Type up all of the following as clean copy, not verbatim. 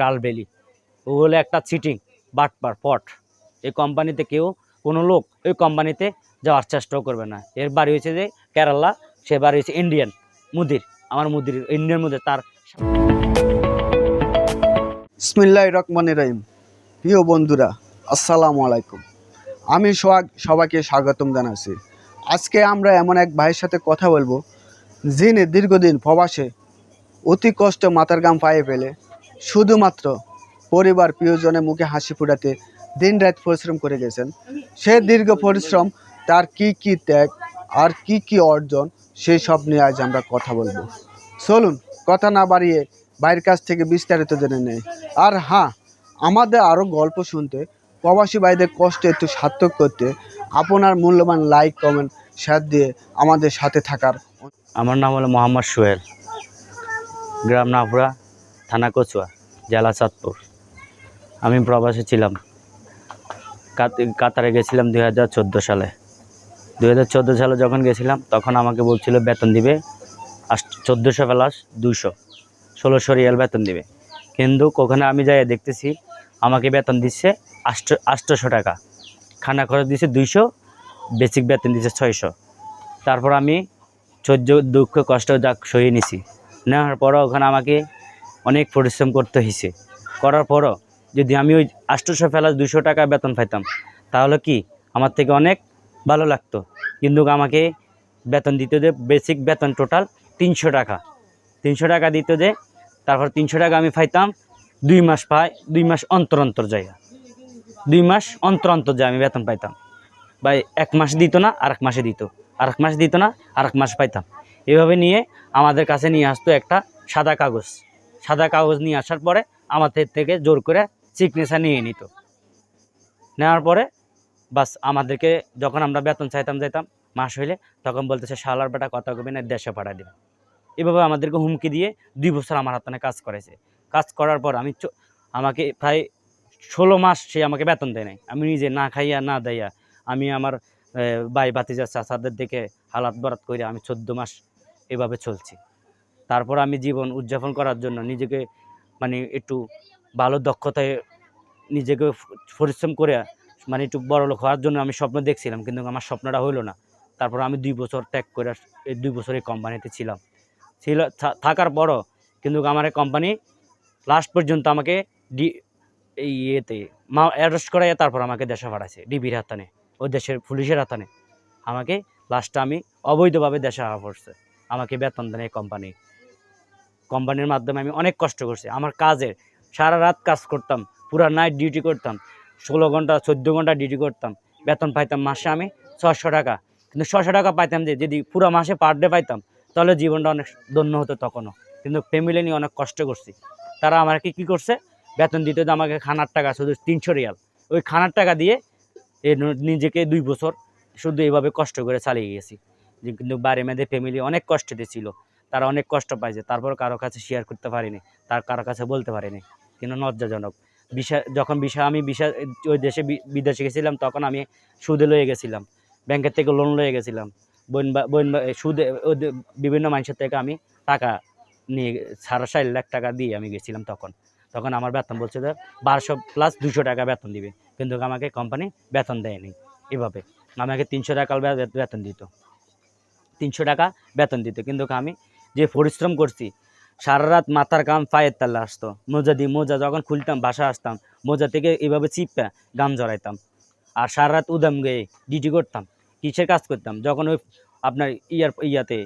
গালবেলি ও হলো একটা চিটিং বাটপার পট। এই কোম্পানিতে কেউ কোনো লোক ওই কোম্পানিতে যাওয়ার চেষ্টাও করবে না। এর বাড়ি হয়েছে যে কেরালা, সে বাড়ি হয়েছে ইন্ডিয়ান মুদির, আমার মুদির ইন্ডিয়ান মুদির তার। বিসমিল্লাহির রহমানির রহিম। প্রিয় বন্ধুরা, আসসালামু আলাইকুম। আমি সোহাগ, সবাইকে স্বাগতম জানাচ্ছি। আজকে আমরা এমন এক ভাইয়ের সাথে কথা বলবো, যিনি দীর্ঘদিন প্রবাসে অতি কষ্ট মাথার ঘাম পায়ে ফেলে শুধুমাত্র পরিবার প্রিয়জনের মুখে হাসি ফোটাতে দিন রাত পরিশ্রম করে গেছেন। সে দীর্ঘ পরিশ্রম, তার কি ত্যাগ আর কি অর্জন, সেই সব নিয়ে আজ আমরা কথা বলবো। চলুন কথা না বাড়িয়ে ভাইয়ের কাছ থেকে বিস্তারিত জেনে নেই। আর হ্যাঁ, আমাদের আরও গল্প শুনতে, প্রবাসী ভাইদের কষ্ট একটু সার্থক করতে আপনার মূল্যবান লাইক, কমেন্ট, শেয়ার দিয়ে আমাদের সাথে থাকার। আমার নাম হলো মোহাম্মদ সোহেল, গ্রাম নাফরা, থানা কচুয়া, জেলা চাঁদপুর। আমি প্রবাসে ছিলাম, কাতারে গেছিলাম 2014 সালে। 2014 সালে যখন গেছিলাম তখন আমাকে বলছিল বেতন দিবে 1400 প্লাস 200, 1600 রিয়াল বেতন দিবে। কিন্তু ওখানে আমি যাই দেখতেছি আমাকে বেতন দিচ্ছে 800 টাকা, খানা খরচ দিচ্ছে 200, বেসিক বেতন দিচ্ছে 600। তারপর আমি দুঃখ কষ্ট যাক সহিয়ে নিছি। নেওয়ার পরও ওখানে আমাকে অনেক পরিশ্রম করতে হয়েছে। করার পরও যদি আমি ওই 800 প্লাস 200 টাকা বেতন পাইতাম তাহলে কি আমার থেকে অনেক ভালো লাগতো। কিন্তু আমাকে বেতন দিত যে বেসিক বেতন টোটাল 300 টাকা, 300 টাকা দিত যে। তারপর 300 টাকা আমি পাইতাম 2 মাস, 2 মাস অন্তর জায়গা, 2 মাস অন্তর যায় আমি বেতন পাইতাম। বা 1 মাস দিত না, আরেক মাসে দিত, আরেক মাস দিত না, আরেক মাস পাইতাম। এভাবে নিয়ে আমাদের কাছে নিয়ে আসতো একটা সাদা কাগজ নিয়ে আসার পরে আমাদের থেকে জোর করে সিগনেচার নিয়ে নিত। নেওয়ার পরে বাস আমাদেরকে যখন আমরা বেতন চাইতাম যাইতাম মাস হইলে, তখন বলতেছে শালার বেটা কথা কবি না, দেশে পাঠাই দেবে। এভাবে আমাদেরকে হুমকি দিয়ে 2 বছর আমার হাতে কাজ করেছে। কাজ করার পর আমাকে প্রায় 16 মাস সে আমাকে বেতন দেয় নাই। আমি নিজে না খাইয়া না দেয়া আমি আমার ভাই ভাতিজা চাচাদের দেখে হালাত বরাত করে আমি 14 মাস এভাবে চলছি। তারপর আমি জীবন উদযাপন করার জন্য নিজেকে একটু ভালো দক্ষতায় নিজেকে পরিশ্রম করে একটু বড়লোক হওয়ার জন্য আমি স্বপ্ন দেখছিলাম, কিন্তু আমার স্বপ্নটা হইলো না। তারপর আমি 2 বছর ত্যাগ করে এই 2 বছর এই কোম্পানিতে থাকার পরও কিন্তু আমার এই কোম্পানি লাস্ট পর্যন্ত আমাকে অ্যারেস্ট করাইয়া তারপর আমাকে দেশে পাঠাইছে, ডিবির হাতানে, ও দেশের পুলিশের হাতানে আমাকে লাস্টে আমি অবৈধভাবে দেশে আসা পড়ছে। আমাকে বেতন দেন এই কোম্পানির মাধ্যমে। আমি অনেক কষ্ট করছি, আমার কাজে সারা রাত কাজ করতাম, পুরা নাইট ডিউটি করতাম, 16 ঘন্টা 14 ঘন্টা ডিউটি করতাম। বেতন পাইতাম মাসে আমি 600 টাকা। কিন্তু 600 টাকা পাইতাম যে যদি পুরো মাসে পার ডে পাইতাম তাহলে জীবনটা অনেক ধন্য হতো তখনও। কিন্তু ফ্যামিলি নিয়ে অনেক কষ্ট করছি। তারা আমাকে কি করছে, বেতন দিতে তো আমাকে খানার টাকা শুধু 300 রিয়াল, ওই খানার টাকা দিয়ে নিজেকে 2 বছর শুধু এইভাবে কষ্ট করে চালিয়ে গেছি। কিন্তু বাড়ি মেয়েদের ফ্যামিলি অনেক কষ্টতে ছিল, তারা অনেক কষ্ট পাইছে। তারপর কারো কাছে শেয়ার করতে পারিনি, কারো কাছে বলতে পারিনি, কিন্তু লজ্জাজনক। আমি ওই দেশে বিদেশে গেছিলাম, তখন আমি সুদে লয়ে গেছিলাম, ব্যাংকের থেকে লোন লয়ে গেছিলাম, সুদে বিভিন্ন মানুষের থেকে আমি টাকা নিয়ে 4.5 লাখ টাকা দিয়ে আমি গেছিলাম। তখন আমার বেতন বলছে যে 1200 প্লাস 200 টাকা বেতন দিবে, কিন্তু আমাকে কোম্পানি বেতন দেয়নি। এভাবে আমাকে 300 টাকা বেতন দিত, 300 টাকা বেতন দিত। কিন্তু আমি যে পরিশ্রম করছি, সারা রাত মাথার ঘাম পায়ের তালে আসতো। মোজা যখন খুলতাম বাসা আসতাম, মোজা থেকে এইভাবে চিপা গাম জড়াইতাম, আর সারা রাত উদাম গিয়ে ডিউটি করতাম। কিসের কাজ করতাম, যখন ওই আপনার ইয়াতে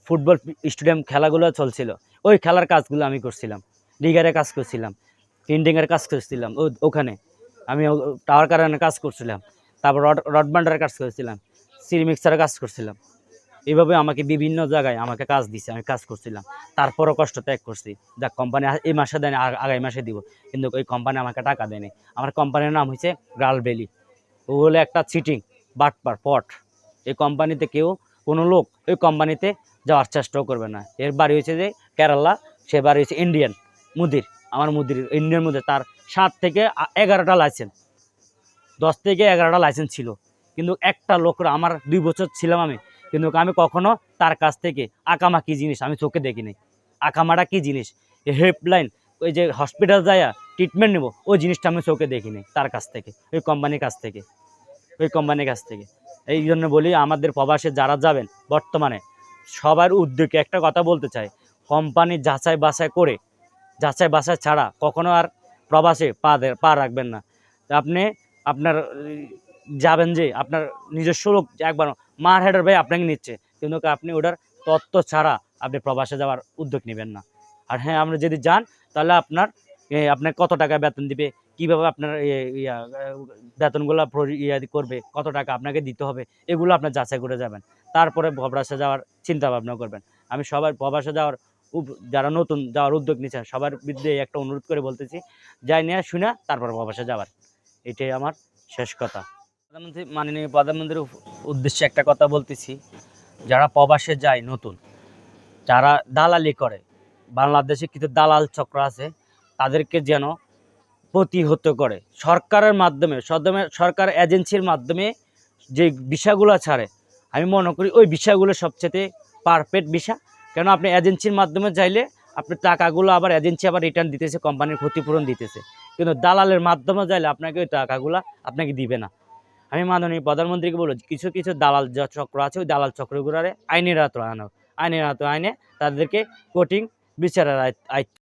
ফুটবল স্টেডিয়াম খেলাগুলো চলছিল, ওই খেলার কাজগুলো আমি করছিলাম, রিগারের কাজ করছিলাম, প্রিন্টিংয়ের কাজ করছিলাম, ওখানে আমি টাওয়ার কারেন্টের কাজ করছিলাম, তারপর রড বান্ডারের কাজ করছিলাম, সিরি মিক্সারের কাজ করছিলাম। এইভাবে আমাকে বিভিন্ন জায়গায় আমাকে কাজ দিছে, আমি কাজ করছিলাম। তারপরও কষ্ট ত্যাগ করছি। যাক, কোম্পানি এই মাসে দেয়নি, আগামী মাসে দিব, কিন্তু ওই কোম্পানি আমাকে টাকা দেয়নি। আমার কোম্পানির নাম হচ্ছে গালবেলি, ও হলো একটা চিটিং বাটপার পট। এই কোম্পানিতে কেউ কোনো লোক ওই কোম্পানিতে যাওয়ার চেষ্টাও করবে না। এর বাড়ি হয়েছে যে কেরালা, সে বাড়ি হয়েছে ইন্ডিয়ান মুদির, আমার মুদির ইন্ডিয়ান মুদির। তার 7 থেকে 11টা লাইসেন্স, 10 থেকে 11টা লাইসেন্স ছিল, কিন্তু একটা লোক, আমার 2 বছর ছিলাম আমি, কিন্তু আমি কখনো তার কাছ থেকে আকামা কী জিনিস আমি চোখে দেখিনি। আকামাটা কী জিনিস, হেল্পলাইন ওই যে হসপিটাল যায় ট্রিটমেন্ট নেব, ওই জিনিসটা আমি চোখে দেখিনি তার কাছ থেকে, ওই কোম্পানির কাছ থেকে, এই জন্য বলি আমাদের প্রবাসে যারা যাবেন বর্তমানে সবার উদ্যোগে একটা কথা বলতে চাই, কোম্পানি যাচাই বাছাই ছাড়া কখনো আর প্রবাসে পা রাখবেন না। তা আপনি আপনার যাবেন যে আপনার নিজস্ব লোক একবার মার হেডার ভাই আপনাকে নিচ্ছে, কিন্তু আপনি ওটার তত্ত্ব ছাড়া আপনি প্রবাসে যাওয়ার উদ্যোগ নেবেন না। আর হ্যাঁ, আপনি যদি যান তাহলে আপনার কত টাকা বেতন দিবে, কীভাবে আপনার বেতনগুলো করবে, কত টাকা আপনাকে দিতে হবে, এগুলো আপনার যাচাই করে যাবেন, তারপরে প্রবাসে যাওয়ার চিন্তা ভাবনা করবেন। আমি সবার প্রবাসে যাওয়ার যারা নতুন যাওয়ার উদ্যোগ নিচ্ছেন সবার বিরুদ্ধে একটা অনুরোধ করে বলতেছি, যাই নিয়ে শুনে তারপর প্রবাসে যাওয়ার, এটাই আমার শেষ কথা। মাননীয় প্রধানমন্ত্রীর উদ্দেশ্যে একটা কথা বলতেছি, যারা প্রবাসে যায় নতুন, যারা দালালি করে, বাংলাদেশে কিছু দালাল চক্র আছে, তাদেরকে যেন প্রতিহত করে সরকারের মাধ্যমে, সরকার এজেন্সির মাধ্যমে যে বিষয়গুলো ছাড়ে, আমি মনে করি ওই বিষয়গুলো সবচেয়ে পারফেক্ট বিষয়। কেন আপনি এজেন্সির মাধ্যমে যাইলে আপনার টাকাগুলো আবার এজেন্সি আবার রিটার্ন দিতেছে, কোম্পানির ক্ষতিপূরণ দিতেছে, কিন্তু দালালের মাধ্যমে যাইলে আপনাকে ওই টাকাগুলো আপনাকে দিবে না। আমি মাননীয় প্রধানমন্ত্রীকে বলবো, কিছু কিছু দালাল চক্র আছে, ওই দালাল চক্রগুলোরে আইনের আওতায় আনে, তাদেরকে কঠিন বিচারের